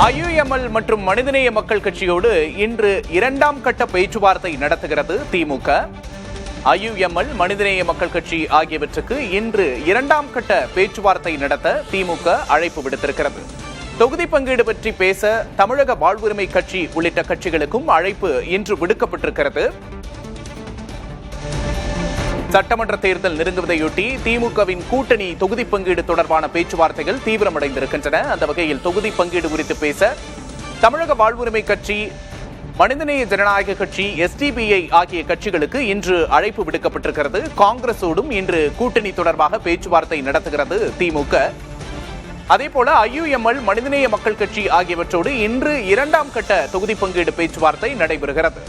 IUML மற்றும் மனிதநேய மக்கள் கட்சியோடு இன்று இரண்டாம் கட்ட பேச்சுவார்த்தை நடத்துகிறது திமுக. IUML, மனிதநேய மக்கள் கட்சி ஆகியவற்றுக்கு இன்று இரண்டாம் கட்ட பேச்சுவார்த்தை நடத்த திமுக அழைப்பு விடுத்திருக்கிறது. தொகுதி பங்கீடு பற்றி பேச தமிழக வாழ்வுரிமை கட்சி உள்ளிட்ட கட்சிகளுக்கும் அழைப்பு இன்று விடுக்கப்பட்டிருக்கிறது. சட்டமன்ற தேர்தல் நெருங்குவதையொட்டி திமுகவின் கூட்டணி தொகுதி பங்கீடு தொடர்பான பேச்சுவார்த்தைகள் தீவிரமடைந்திருக்கின்றன. அந்த வகையில் தொகுதி பங்கீடு குறித்து பேச தமிழக வாழ்வுரிமை கட்சி, மனிதநேய ஜனநாயக கட்சி, SDPI ஆகிய கட்சிகளுக்கு இன்று அழைப்பு விடுக்கப்பட்டிருக்கிறது. காங்கிரஸோடும் இன்று கூட்டணி தொடர்பாக பேச்சுவார்த்தை நடத்துகிறது திமுக. அதேபோல IUML, மனிதநேய மக்கள் கட்சி ஆகியவற்றோடு இன்று இரண்டாம் கட்ட தொகுதி பங்கீடு பேச்சுவார்த்தை நடைபெறுகிறது.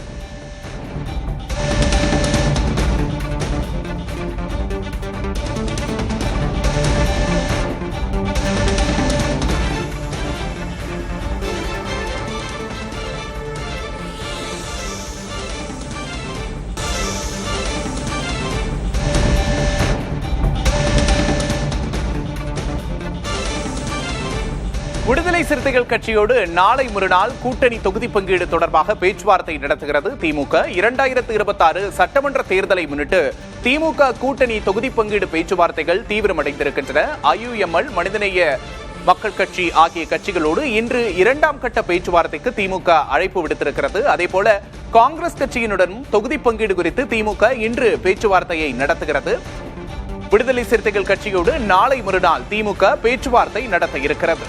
விடுதலை சிறுத்தைகள் கட்சியோடு நாளை மறுநாள் கூட்டணி தொகுதி பங்கீடு தொடர்பாக பேச்சுவார்த்தை நடத்துகிறது திமுக. 2026 சட்டமன்ற தேர்தலை முன்னிட்டு திமுக கூட்டணி தொகுதி பங்கீடு பேச்சுவார்த்தைகள் தீவிரமடைந்திருக்கின்றன. IUML, மனிதநேய மக்கள் கட்சி ஆகிய கட்சிகளோடு இன்று இரண்டாம் கட்ட பேச்சுவார்த்தைக்கு திமுக அழைப்பு விடுத்திருக்கிறது. அதேபோல காங்கிரஸ் கட்சியினுடன் தொகுதி பங்கீடு குறித்து திமுக இன்று பேச்சுவார்த்தையை நடத்துகிறது. விடுதலை சிறுத்தைகள் கட்சியோடு நாளை மறுநாள் திமுக பேச்சுவார்த்தை நடத்த இருக்கிறது.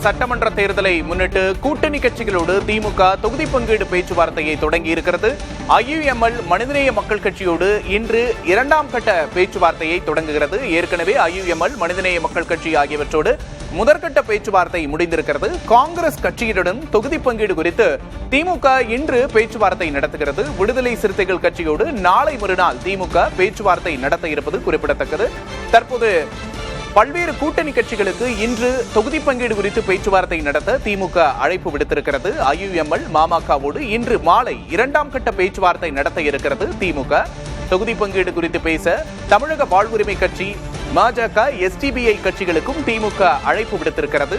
சட்டமன்ற தேர்தலை முன்னிட்டு கூட்டணி கட்சிகளோடு திமுக தொகுதி பங்கீடு பேச்சுவார்த்தையை தொடங்கி இருக்கிறது. IUML, மனிதநேய மக்கள் கட்சியோடு இன்று இரண்டாம் கட்ட பேச்சுவார்த்தையை தொடங்குகிறது. ஏற்கனவே IUML, மனிதநேய மக்கள் கட்சி ஆகியவற்றோடு முதற்கட்ட பேச்சுவார்த்தை முடிந்திருக்கிறது. காங்கிரஸ் கட்சியுடன் தொகுதி பங்கீடு குறித்து திமுக இன்று பேச்சுவார்த்தை நடத்துகிறது. விடுதலை சிறுத்தைகள் கட்சியோடு நாளை மறுநாள் திமுக பேச்சுவார்த்தை நடத்த இருப்பது குறிப்பிடத்தக்கது. தற்போது பல்வேறு கூட்டணி கட்சிகளுக்கு இன்று தொகுதி பங்கீடு குறித்து பேச்சுவார்த்தை நடத்த திமுக அழைப்பு விடுத்திருக்கிறது. IUML, மாமகவோடு இன்று மாலை இரண்டாம் கட்ட பேச்சுவார்த்தை நடத்த இருக்கிறது திமுக. தொகுதி பங்கீடு குறித்து பேச தமிழக வாழ்வுரிமை கட்சி, பாஜக, SDPI கட்சிகளுக்கும் திமுக அழைப்பு விடுத்திருக்கிறது.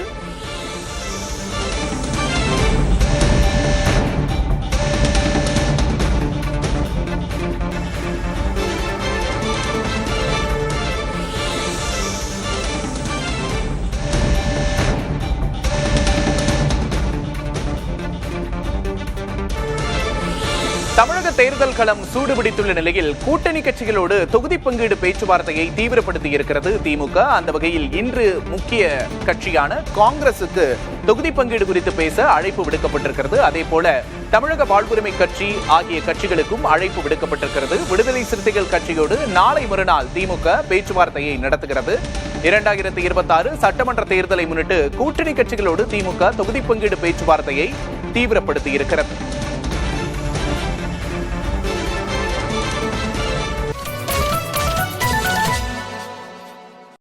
தமிழக தேர்தல் களம் சூடுபிடித்துள்ள நிலையில் கூட்டணி கட்சிகளோடு தொகுதி பங்கீடு பேச்சுவார்த்தையை தீவிரப்படுத்தி இருக்கிறது திமுக. அந்த வகையில் இன்று முக்கிய கட்சியான காங்கிரசுக்கு தொகுதி பங்கீடு குறித்து பேச அழைப்பு விடுக்கப்பட்டிருக்கிறது. அதேபோல தமிழக வாழ்வுரிமை கட்சி ஆகிய கட்சிகளுக்கும் அழைப்பு விடுக்கப்பட்டிருக்கிறது. விடுதலை சிறுத்தைகள் கட்சியோடு நாளை மறுநாள் திமுக பேச்சுவார்த்தையை நடத்துகிறது. 2026 சட்டமன்ற தேர்தலை முன்னிட்டு கூட்டணி கட்சிகளோடு திமுக தொகுதி பங்கீடு பேச்சுவார்த்தையை தீவிரப்படுத்தி இருக்கிறது.